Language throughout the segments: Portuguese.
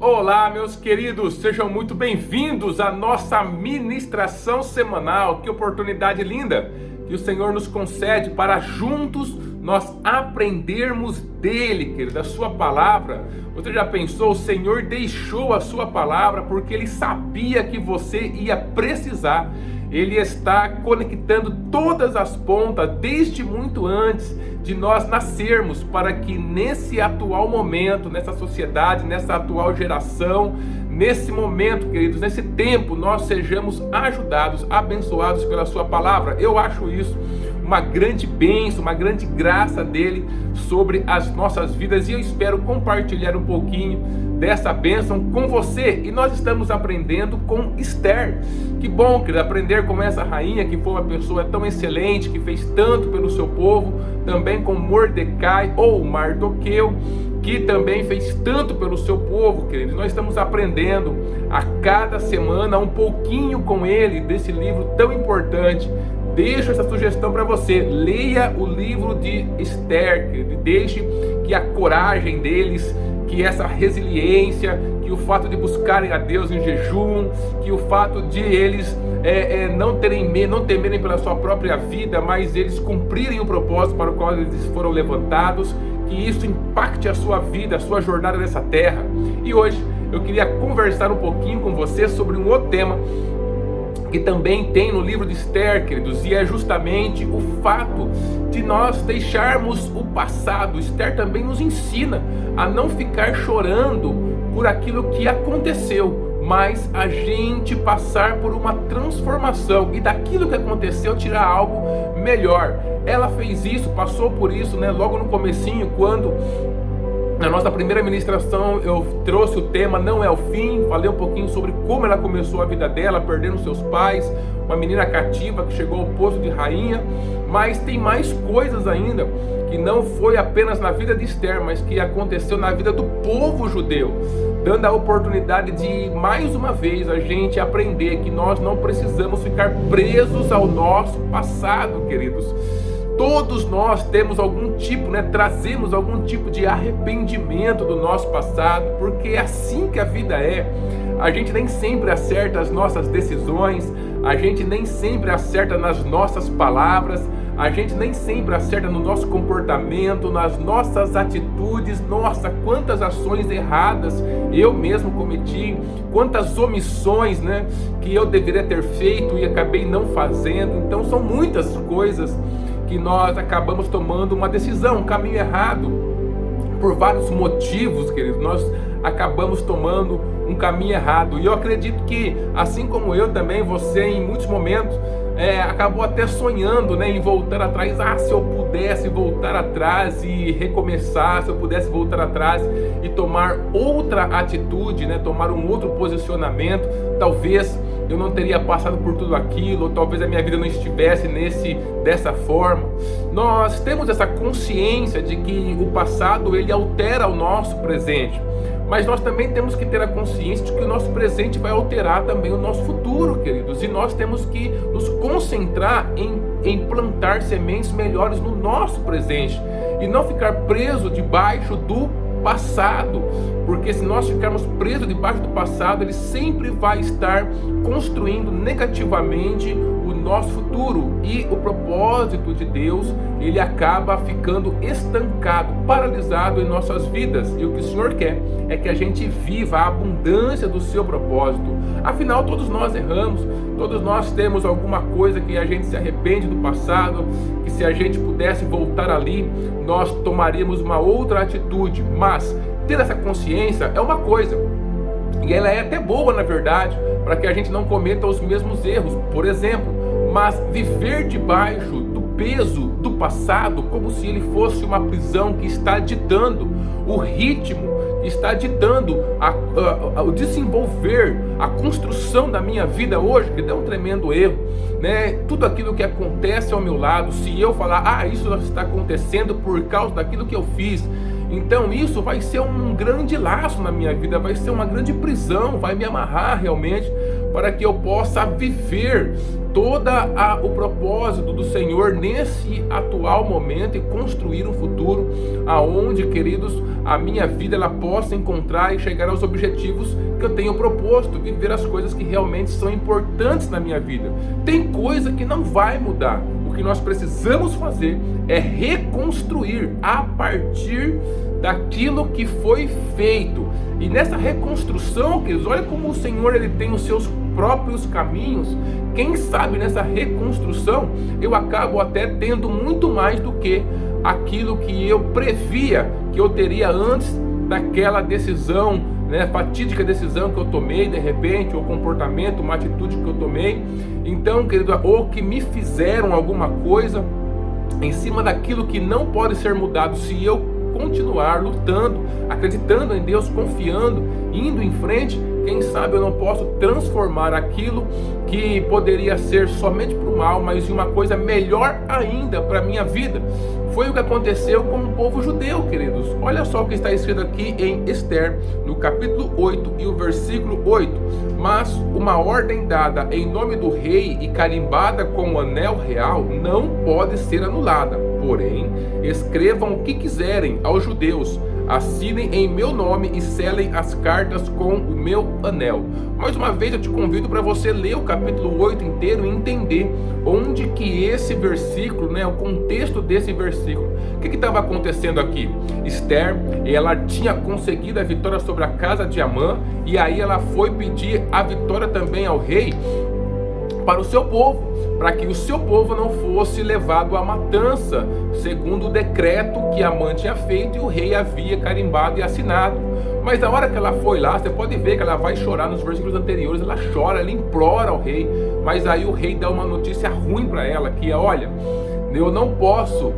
Olá, meus queridos, sejam muito bem-vindos à nossa ministração semanal. Que oportunidade linda que o Senhor nos concede para juntos nós aprendermos dele, querido, da sua palavra. Você já pensou? O Senhor deixou a sua palavra porque ele sabia que você ia precisar. Ele está conectando todas as pontas desde muito antes de nós nascermos, para que nesse atual momento, nessa sociedade, nessa atual geração, nesse momento, queridos, nesse tempo, nós sejamos ajudados, abençoados pela sua palavra. Eu acho isso uma grande bênção, uma grande graça dele sobre as nossas vidas, e eu espero compartilhar um pouquinho dessa bênção com você. E nós estamos aprendendo com Esther. Que bom, querido, aprender com essa rainha que foi uma pessoa tão excelente, que fez tanto pelo seu povo, também com Mordecai ou Mardoqueu, que também fez tanto pelo seu povo, queridos. Nós estamos aprendendo a cada semana um pouquinho com ele desse livro tão importante. Deixo essa sugestão para você: leia o livro de Esther, querido, e deixe que a coragem deles, que essa resiliência, que o fato de buscarem a Deus em jejum, que o fato de eles não temerem pela sua própria vida, mas eles cumprirem o propósito para o qual eles foram levantados, que isso impacte a sua vida, a sua jornada nessa terra. E hoje eu queria conversar um pouquinho com você sobre um outro tema que também tem no livro de Esther, queridos, e é justamente o fato de nós deixarmos o passado. Esther também nos ensina a não ficar chorando por aquilo que aconteceu, mas a gente passar por uma transformação e daquilo que aconteceu tirar algo melhor. Ela fez isso, passou por isso, logo no comecinho, quando na nossa primeira ministração eu trouxe o tema Não é o Fim. Falei um pouquinho sobre como ela começou a vida dela, perdendo seus pais, uma menina cativa que chegou ao posto de rainha. Mas tem mais coisas ainda, que não foi apenas na vida de Esther, mas que aconteceu na vida do povo judeu, dando a oportunidade de, mais uma vez, a gente aprender que nós não precisamos ficar presos ao nosso passado, queridos. Todos nós temos algum tipo, trazemos algum tipo de arrependimento do nosso passado, porque é assim que a vida é. A gente nem sempre acerta as nossas decisões, a gente nem sempre acerta nas nossas palavras, a gente nem sempre acerta no nosso comportamento, nas nossas atitudes. Nossa, quantas ações erradas eu mesmo cometi, quantas omissões, que eu deveria ter feito e acabei não fazendo. Então são muitas coisas que nós acabamos tomando uma decisão, um caminho errado, por vários motivos, queridos. Nós acabamos tomando um caminho errado, e eu acredito que, assim como eu também, você em muitos momentos acabou até sonhando em voltar atrás. Se eu pudesse voltar atrás e recomeçar, se eu pudesse voltar atrás e tomar outra atitude, tomar um outro posicionamento, talvez eu não teria passado por tudo aquilo, ou talvez a minha vida não estivesse dessa forma. Nós temos essa consciência de que o passado ele altera o nosso presente, mas nós também temos que ter a consciência de que o nosso presente vai alterar também o nosso futuro, queridos. E nós temos que nos concentrar em plantar sementes melhores no nosso presente e não ficar preso debaixo do passado, porque se nós ficarmos presos debaixo do passado, ele sempre vai estar construindo negativamente o nosso futuro, e o propósito de Deus ele acaba ficando estancado, paralisado em nossas vidas. E o que o Senhor quer é que a gente viva a abundância do seu propósito. Afinal, todos nós erramos, todos nós temos alguma coisa que a gente se arrepende do passado, que se a gente pudesse voltar ali, nós tomaríamos uma outra atitude. Mas ter essa consciência é uma coisa, e ela é até boa, na verdade, para que a gente não cometa os mesmos erros, por exemplo. Mas viver debaixo do peso do passado, como se ele fosse uma prisão que está ditando o ritmo, que está ditando o desenvolver, a construção da minha vida hoje, que é um tremendo erro, Tudo aquilo que acontece ao meu lado, se eu falar, isso está acontecendo por causa daquilo que eu fiz, então isso vai ser um grande laço na minha vida, vai ser uma grande prisão, vai me amarrar realmente, para que eu possa viver o propósito do Senhor nesse atual momento e construir um futuro aonde, queridos, a minha vida ela possa encontrar e chegar aos objetivos que eu tenho proposto, viver as coisas que realmente são importantes na minha vida. Tem coisa que não vai mudar. O que nós precisamos fazer é reconstruir a partir daquilo que foi feito. E nessa reconstrução, queridos, olha como o Senhor ele tem os seus próprios caminhos. Quem sabe nessa reconstrução eu acabo até tendo muito mais do que aquilo que eu previa que eu teria antes daquela decisão, fatídica decisão que eu tomei de repente, ou comportamento, uma atitude que eu tomei. Então, querido, ou que me fizeram alguma coisa em cima daquilo que não pode ser mudado se eu continuar lutando, acreditando em Deus, confiando, indo em frente. Quem sabe eu não posso transformar aquilo que poderia ser somente para o mal, mas em uma coisa melhor ainda para a minha vida. Foi o que aconteceu com o povo judeu, queridos. Olha só o que está escrito aqui em Esther, no capítulo 8 e o versículo 8. Mas uma ordem dada em nome do rei e carimbada com o anel real não pode ser anulada. Porém, escrevam o que quiserem aos judeus, assinem em meu nome e selem as cartas com o meu anel. Mais uma vez eu te convido para você ler o capítulo 8 inteiro e entender onde que esse versículo, o contexto desse versículo. O que estava acontecendo aqui? Esther, ela tinha conseguido a vitória sobre a casa de Amã, e aí ela foi pedir a vitória também ao rei para o seu povo, para que o seu povo não fosse levado à matança, segundo o decreto que Amã tinha feito e o rei havia carimbado e assinado. Mas na hora que ela foi lá, você pode ver que ela vai chorar nos versículos anteriores, ela chora, ela implora ao rei, mas aí o rei dá uma notícia ruim para ela, que é, olha, eu não posso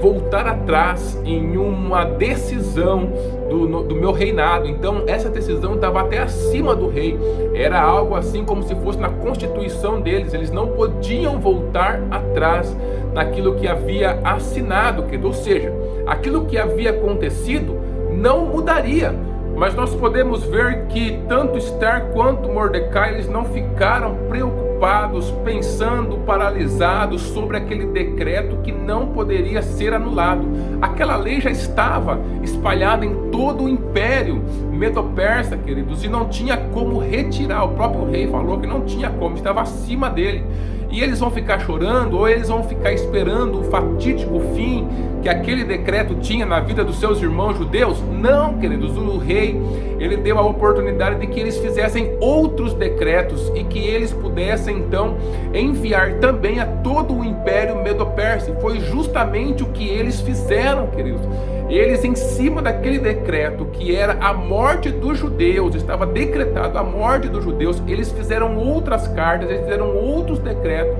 voltar atrás em uma decisão do meu reinado. Então essa decisão estava até acima do rei. Era algo assim como se fosse na constituição deles. Eles não podiam voltar atrás naquilo que havia assinado. Ou seja, aquilo que havia acontecido não mudaria. Mas nós podemos ver que tanto Esther quanto Mordecai, eles não ficaram preocupados, pensando, paralisados sobre aquele decreto que não poderia ser anulado. Aquela lei já estava espalhada em todo o império medo-persa, queridos, e não tinha como retirar. O próprio rei falou que não tinha como, estava acima dele. E eles vão ficar chorando, ou eles vão ficar esperando o fatídico fim que aquele decreto tinha na vida dos seus irmãos judeus? Não, queridos, o rei, ele deu a oportunidade de que eles fizessem outros decretos e que eles pudessem então enviar também a todo o império medo-persa. E foi justamente o que eles fizeram, queridos. Eles, em cima daquele decreto que era a morte dos judeus, estava decretado a morte dos judeus, eles fizeram outras cartas, eles fizeram outros decretos,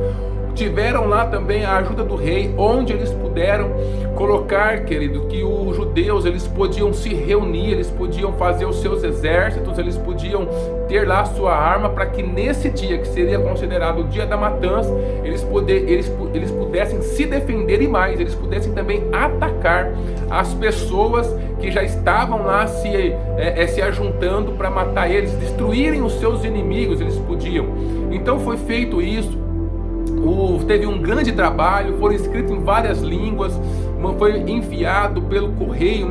tiveram lá também a ajuda do rei, onde eles puderam colocar, querido, que os judeus, eles podiam se reunir, eles podiam fazer os seus exércitos, eles podiam ter lá a sua arma, para que nesse dia, que seria considerado o dia da matança, eles pudessem se defender, e mais, eles pudessem também atacar as pessoas que já estavam lá se ajuntando para matar eles, destruírem os seus inimigos, eles podiam. Então foi feito isso. Teve um grande trabalho, foram escritos em várias línguas, foi enviado pelo correio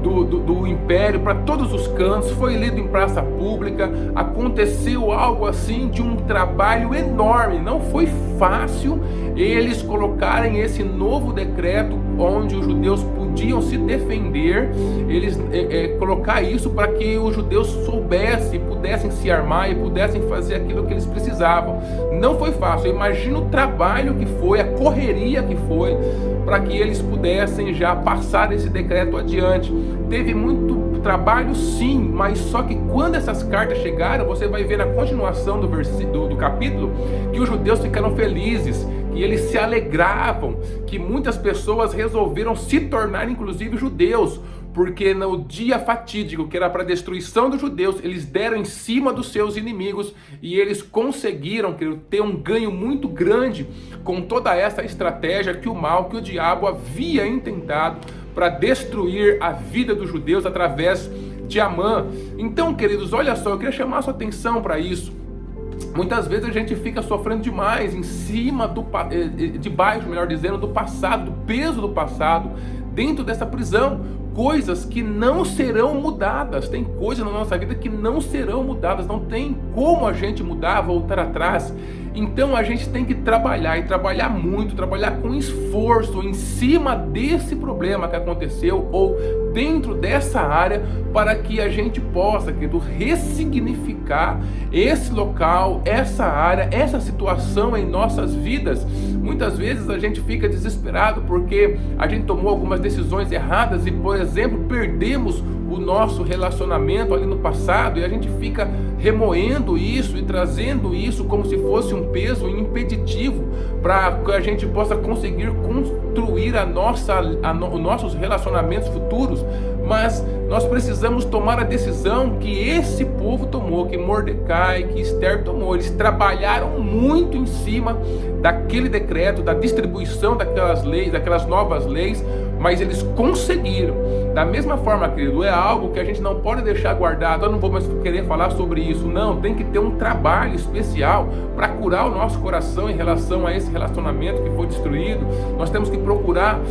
do império para todos os cantos, foi lido em praça pública. Aconteceu algo assim de um trabalho enorme. Não foi fácil eles colocarem esse novo decreto onde os judeus podiam se defender, eles colocar isso para que os judeus soubessem, pudessem se armar e pudessem fazer aquilo que eles precisavam. Não foi fácil. Imagina o trabalho que foi, a correria que foi, para que eles pudessem já passar esse decreto adiante. Teve muito trabalho, sim, mas só que quando essas cartas chegaram, você vai ver na continuação do capítulo que os judeus ficaram felizes, que eles se alegravam, que muitas pessoas resolveram se tornar inclusive judeus, porque no dia fatídico, que era para a destruição dos judeus, eles deram em cima dos seus inimigos e eles conseguiram ter um ganho muito grande com toda essa estratégia que o diabo havia intentado para destruir a vida dos judeus através de Amã. Então, queridos, olha só, eu queria chamar a sua atenção para isso. Muitas vezes a gente fica sofrendo demais em cima debaixo, melhor dizendo, do passado, do peso do passado, dentro dessa prisão. Coisas que não serão mudadas. Tem coisas na nossa vida que não serão mudadas. Não tem como a gente mudar, voltar atrás. Então a gente tem que trabalhar, e trabalhar muito, trabalhar com esforço em cima desse problema que aconteceu, ou dentro dessa área, para que a gente possa, querido, ressignificar esse local, essa área, essa situação em nossas vidas. Muitas vezes a gente fica desesperado porque a gente tomou algumas decisões erradas e, por exemplo, perdemos o nosso relacionamento ali no passado, e a gente fica remoendo isso e trazendo isso como se fosse um peso impeditivo para que a gente possa conseguir construir os nossos relacionamentos futuros. Mas nós precisamos tomar a decisão que esse povo tomou, que Mordecai, que Esther tomou. Eles trabalharam muito em cima daquele decreto, da distribuição daquelas leis, daquelas novas leis, mas eles conseguiram. Da mesma forma, querido, é algo que a gente não pode deixar guardado. Eu não vou mais querer falar sobre isso, não. Tem que ter um trabalho especial para curar o nosso coração em relação a esse relacionamento que foi destruído. Nós temos que procurar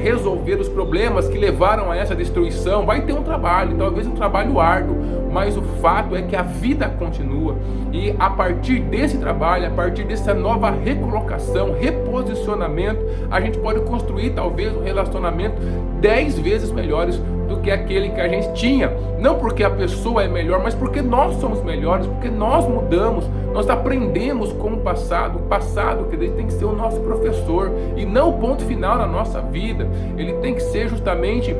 resolver os problemas que levaram a essa destruição. Vai ter um trabalho, talvez um trabalho árduo, mas o fato é que a vida continua. E a partir desse trabalho, a partir dessa nova recolocação, reposicionamento, a gente pode construir talvez um relacionamento 10 vezes melhores do que aquele que a gente tinha. Não porque a pessoa é melhor, mas porque nós somos melhores, porque nós mudamos, nós aprendemos com o passado. O passado, que ele tem que ser o nosso professor e não o ponto final na nossa vida. Ele tem que ser justamente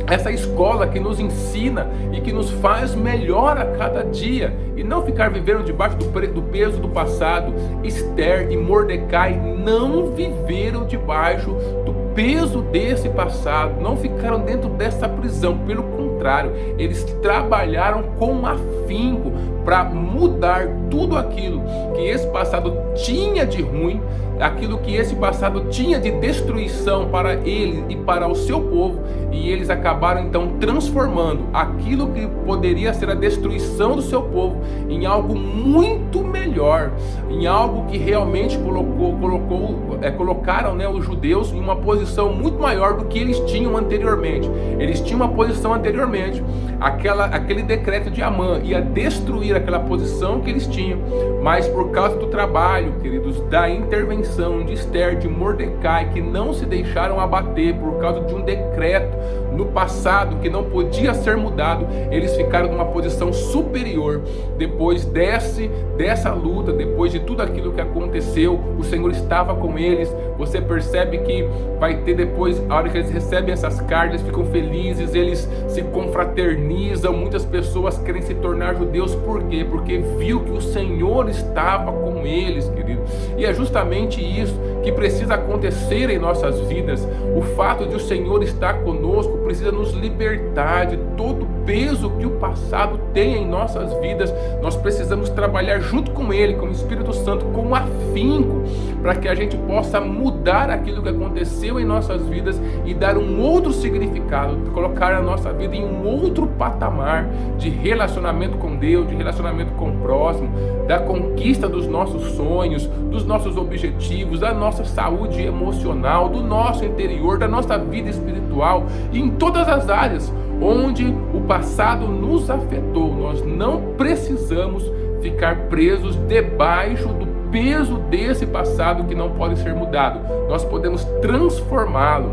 essa escola que nos ensina e que nos faz melhor a cada dia, e não ficar vivendo debaixo do peso do passado. Esther e Mordecai não viveram debaixo do peso desse passado, não ficaram dentro dessa prisão. Pelo contrário, eles trabalharam com afinco para mudar tudo aquilo que esse passado tinha de ruim, aquilo que esse passado tinha de destruição para ele e para o seu povo, e eles acabaram então transformando aquilo que poderia ser a destruição do seu povo em algo muito melhor, em algo que realmente colocaram, né, os judeus em uma posição muito maior do que eles tinham anteriormente. Eles tinham uma posição anteriormente, aquele decreto de Amã ia destruir aquela posição que eles tinham, mas por causa do trabalho, queridos, da intervenção de Esther, de Mordecai, que não se deixaram abater por causa de um decreto no passado que não podia ser mudado, eles ficaram numa posição superior. Depois dessa luta, depois de tudo aquilo que aconteceu, o Senhor estava com eles. Você percebe que vai ter depois, a hora que eles recebem essas cartas, eles ficam felizes, eles se confraternizam. Muitas pessoas querem se tornar judeus. Por quê? Porque viu que o Senhor estava com eles, querido. E é justamente isso que precisa acontecer em nossas vidas. O fato de o Senhor estar conosco precisa nos libertar de todo o peso que o passado tem em nossas vidas. Nós precisamos trabalhar junto com Ele, com o Espírito Santo, com afinco, para que a gente possa mudar aquilo que aconteceu em nossas vidas e dar um outro significado, colocar a nossa vida em um outro patamar de relacionamento com Deus, de relacionamento com o próximo, da conquista dos nossos sonhos, dos nossos objetivos, da nossa saúde emocional, do nosso interior, da nossa vida espiritual, e em todas as áreas onde o passado nos afetou. Nós não precisamos ficar presos debaixo do peso desse passado que não pode ser mudado. Nós podemos transformá-lo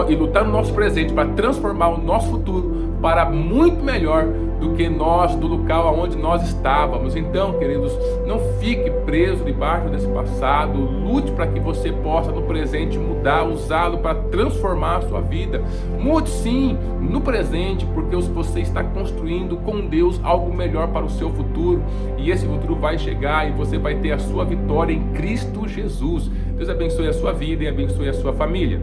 e lutar no nosso presente para transformar o nosso futuro para muito melhor do que do local onde nós estávamos. Então, queridos, não fique preso debaixo desse passado. Lute para que você possa no presente mudar, usá-lo para transformar a sua vida. Mude sim no presente, porque você está construindo com Deus algo melhor para o seu futuro, e esse futuro vai chegar e você vai ter a sua vitória em Cristo Jesus. Deus abençoe a sua vida e abençoe a sua família.